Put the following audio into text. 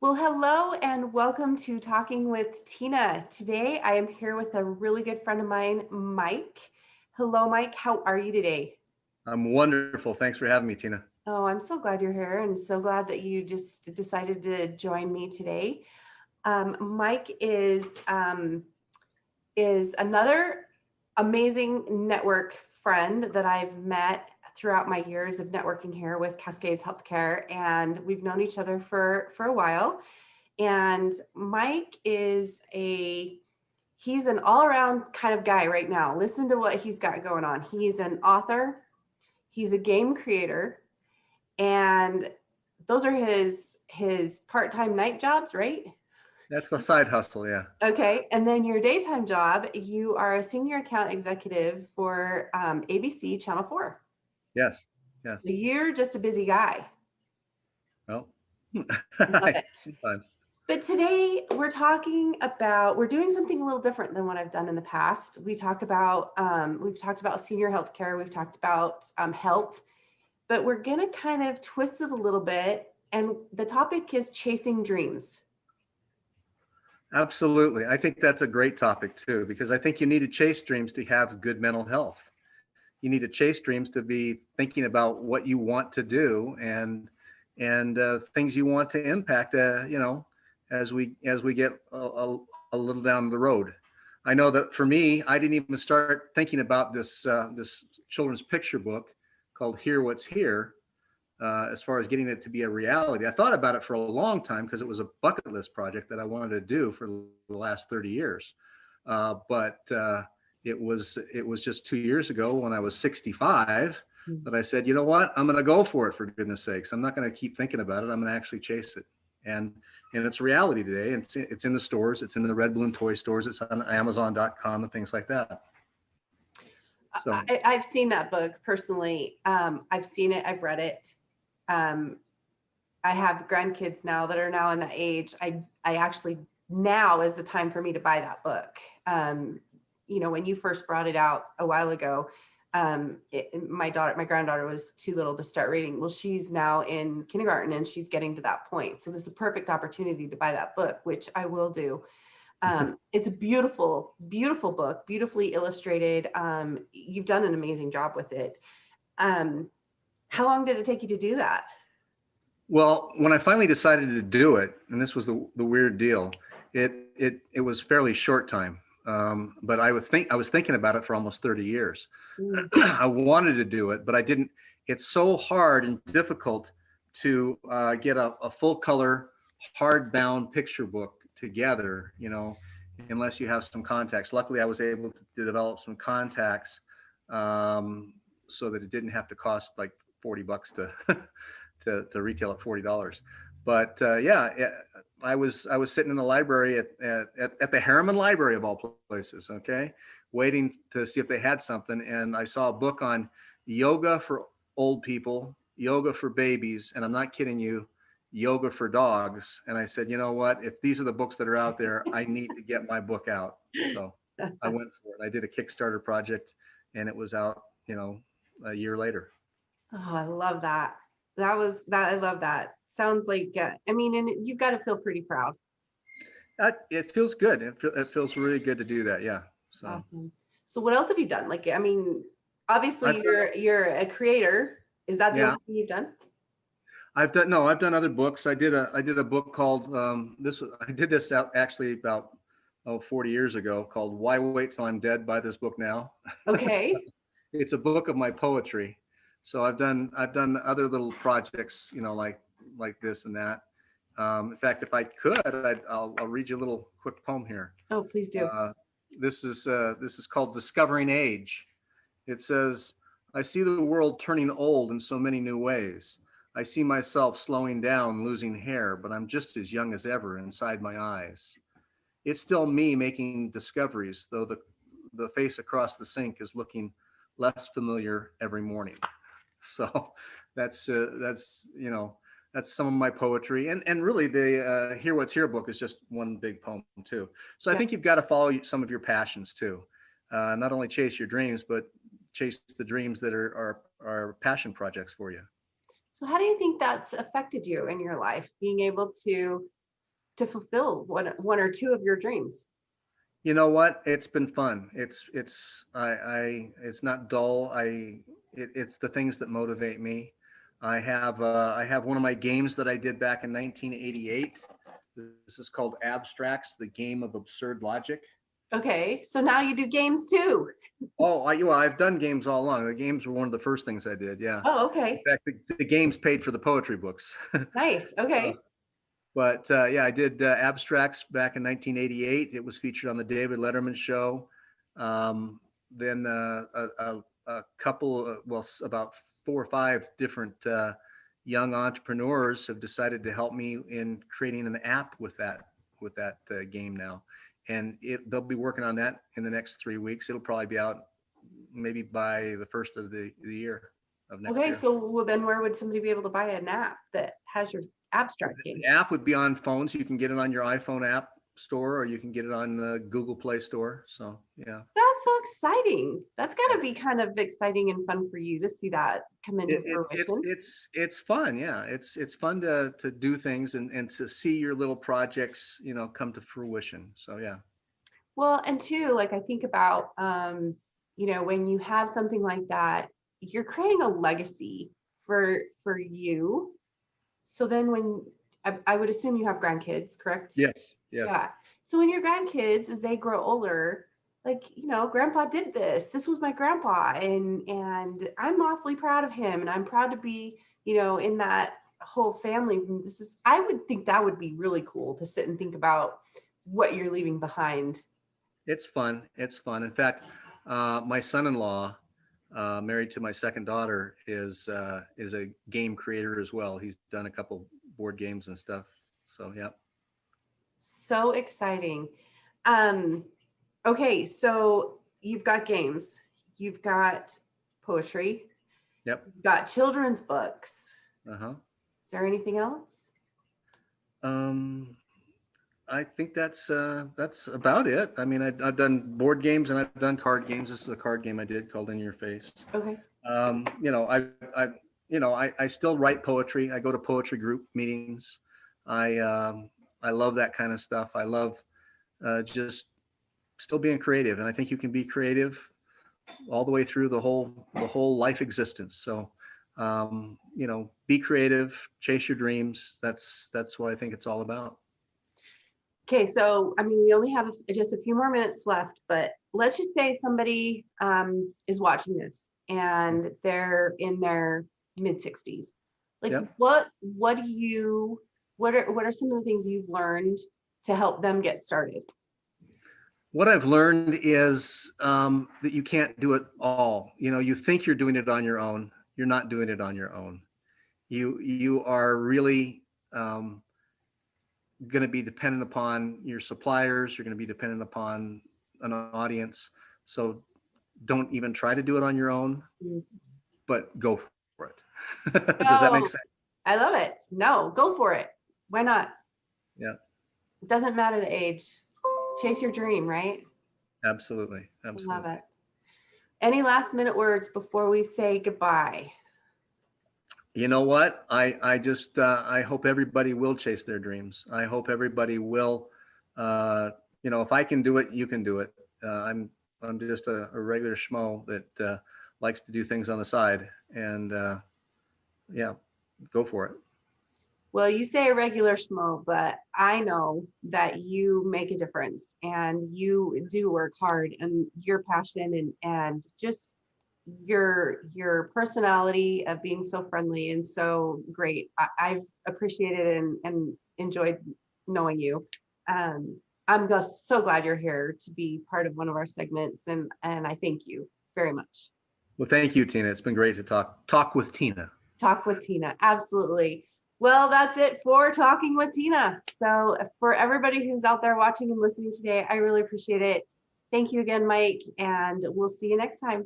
Well, hello and welcome to Talking with Tina. Today I am here with a really good friend of mine, Mike. Hello, Mike. How are you today? I'm wonderful. Thanks for having me, Tina. Oh, I'm so glad you're here and so glad that you just decided to join me today. Mike is another amazing network friend that I've met throughout my years of networking here with Cascades Healthcare, and we've known each other for a while. And Mike he's an all-around kind of guy right now. Listen to what he's got going on. He's an author, he's a game creator, and those are his part-time night jobs, right? That's a side hustle, yeah. Okay. And then your daytime job, you are a senior account executive for ABC Channel 4. Yes, So yes. you're just a busy guy. Well, Love it. sometimes. But today we're doing something a little different than what I've done in the past. We've talked about senior healthcare, we've talked about health, but we're going to kind of twist it a little bit. And the topic is chasing dreams. Absolutely. I think that's a great topic too, because I think you need to chase dreams to have good mental health. You need to chase dreams to be thinking about what you want to do and things you want to impact. As we get a little down the road. I know that for me, I didn't even start thinking about this children's picture book called "Hear What's Here." As far as getting it to be a reality, I thought about it for a long time because it was a bucket list project that I wanted to do for the last 30 years. But it was just 2 years ago when I was 65 that I said, you know what, I'm going to go for it, for goodness sakes. I'm not going to keep thinking about it. I'm going to actually chase it. And it's reality today. It's in the stores. It's in the Red Balloon toy stores. It's on Amazon.com and things like that. So I've seen that book personally. I've seen it. I've read it. I have grandkids now that are now in that age. I actually, now is the time for me to buy that book. When you first brought it out a while ago, my granddaughter was too little to start reading. Well, she's now in kindergarten and she's getting to that point. So this is a perfect opportunity to buy that book, which I will do. It's a beautiful, beautiful book, beautifully illustrated. You've done an amazing job with it. How long did it take you to do that? Well, when I finally decided to do it, and this was the weird deal, it was fairly short time. But I was thinking about it for almost 30 years. Mm. I wanted to do it, but I didn't. It's so hard and difficult to get a full color hardbound picture book together, unless you have some contacts. Luckily, I was able to develop some contacts so that it didn't have to cost like $40 to retail at $40. But yeah, I was sitting in the library at the Harriman Library of all places, okay, waiting to see if they had something, and I saw a book on yoga for old people, yoga for babies, and I'm not kidding you, yoga for dogs. And I said, you know what? If these are the books that are out there, I need to get my book out. So I went for it. I did a Kickstarter project, and it was out, a year later. Oh, I love that. I love that. Sounds like, and you've got to feel pretty proud. It feels good. It feels really good to do that. Yeah. So Awesome. So what else have you done? Like, I mean, obviously I've done, you're a creator. Is that the yeah, only thing you've done? I've done other books. I did a book called I did this out actually about 40 years ago, called Why Wait Till I'm Dead? Buy this book now. So Okay. it's a book of my poetry. So I've done other little projects, like this and that. In fact, if I could, I'll read you a little quick poem here. Oh, please do. Uh, this is called Discovering Age. It says, I see the world turning old in so many new ways. I see myself slowing down, losing hair, but I'm just as young as ever inside my eyes. It's still me making discoveries, though the face across the sink is looking less familiar every morning. So that's some of my poetry, and really the Hear What's Here book is just one big poem too. So I Yeah. think you've got to follow some of your passions too. Not only chase your dreams, but chase the dreams that are passion projects for you. So how do you think that's affected you in your life, being able to to fulfill one or two of your dreams? You know what? It's been fun. It's not dull. It's the things that motivate me. I have one of my games that I did back in 1988. This is called Abstracts, the game of absurd logic. Okay, so now you do games too. Oh, well, I've done games all along. The games were one of the first things I did. Yeah. Oh, In okay. fact, the games paid for the poetry books. Nice. Uh, Okay. but yeah, I did Abstracts back in 1988. It was featured on the David Letterman show. Then a couple, about 4 or 5 different young entrepreneurs have decided to help me in creating an app with that game now, and they'll be working on that in the next 3 weeks. It'll probably be out maybe by the first of the year of next Okay, year. so well, then where would somebody be able to buy an app that has your abstract game? The app would be on phones. You can get it on your iPhone app store, or you can get it on the Google Play Store. So yeah, That's so exciting. That's got to be kind of exciting and fun for you to see that come into fruition. it's fun. Yeah, it's fun to do things and to see your little projects, come to fruition. So yeah. Well, and two, like I think about, when you have something like that, you're creating a legacy for you. So then when I would assume you have grandkids, correct? Yes. Yes. Yeah. So when your grandkids, as they grow older, like, grandpa did this. This was my grandpa, and I'm awfully proud of him, and I'm proud to be, in that whole family. I would think that would be really cool to sit and think about what you're leaving behind. It's fun. It's fun. In fact, my son-in-law, married to my second daughter, is a game creator as well. He's done a couple board games and stuff. So yeah. So exciting. Okay, so you've got games, you've got poetry, Yep. you've got children's books. Uh-huh. Is there anything else? I think that's about it. I mean, I've done board games and I've done card games. This is a card game I did called In Your Face. Okay. I still write poetry. I go to poetry group meetings. I love that kind of stuff. I love just still being creative, and I think you can be creative all the way through the whole life existence. So, be creative, chase your dreams. That's what I think it's all about. Okay, so I mean, we only have just a few more minutes left, but let's just say somebody is watching this and they're in their mid-60s. Like, Yep. what are some of the things you've learned to help them get started? What I've learned is that you can't do it all. You think you're doing it on your own. You're not doing it on your own. You are really going to be dependent upon your suppliers. You're going to be dependent upon an audience. So don't even try to do it on your own, but go for it. Does that make sense? I love it. No, go for it. Why not? Yeah. It doesn't matter the age. Chase your dream, right? Absolutely. Absolutely. Love it. Any last minute words before we say goodbye? You know what? I just I hope everybody will chase their dreams. I hope everybody will. If I can do it, you can do it. I'm just a regular schmo that likes to do things on the side, and yeah, go for it. Well, you say a regular schmo, but I know that you make a difference and you do work hard, and your passion and just your personality of being so friendly and so great. I've appreciated and enjoyed knowing you. I'm just so glad you're here to be part of one of our segments, and I thank you very much. Well, thank you, Tina. It's been great to talk with Tina. Talk with Tina. Absolutely. Well, that's it for Talking with Tina. So for everybody who's out there watching and listening today, I really appreciate it. Thank you again, Mike, and we'll see you next time.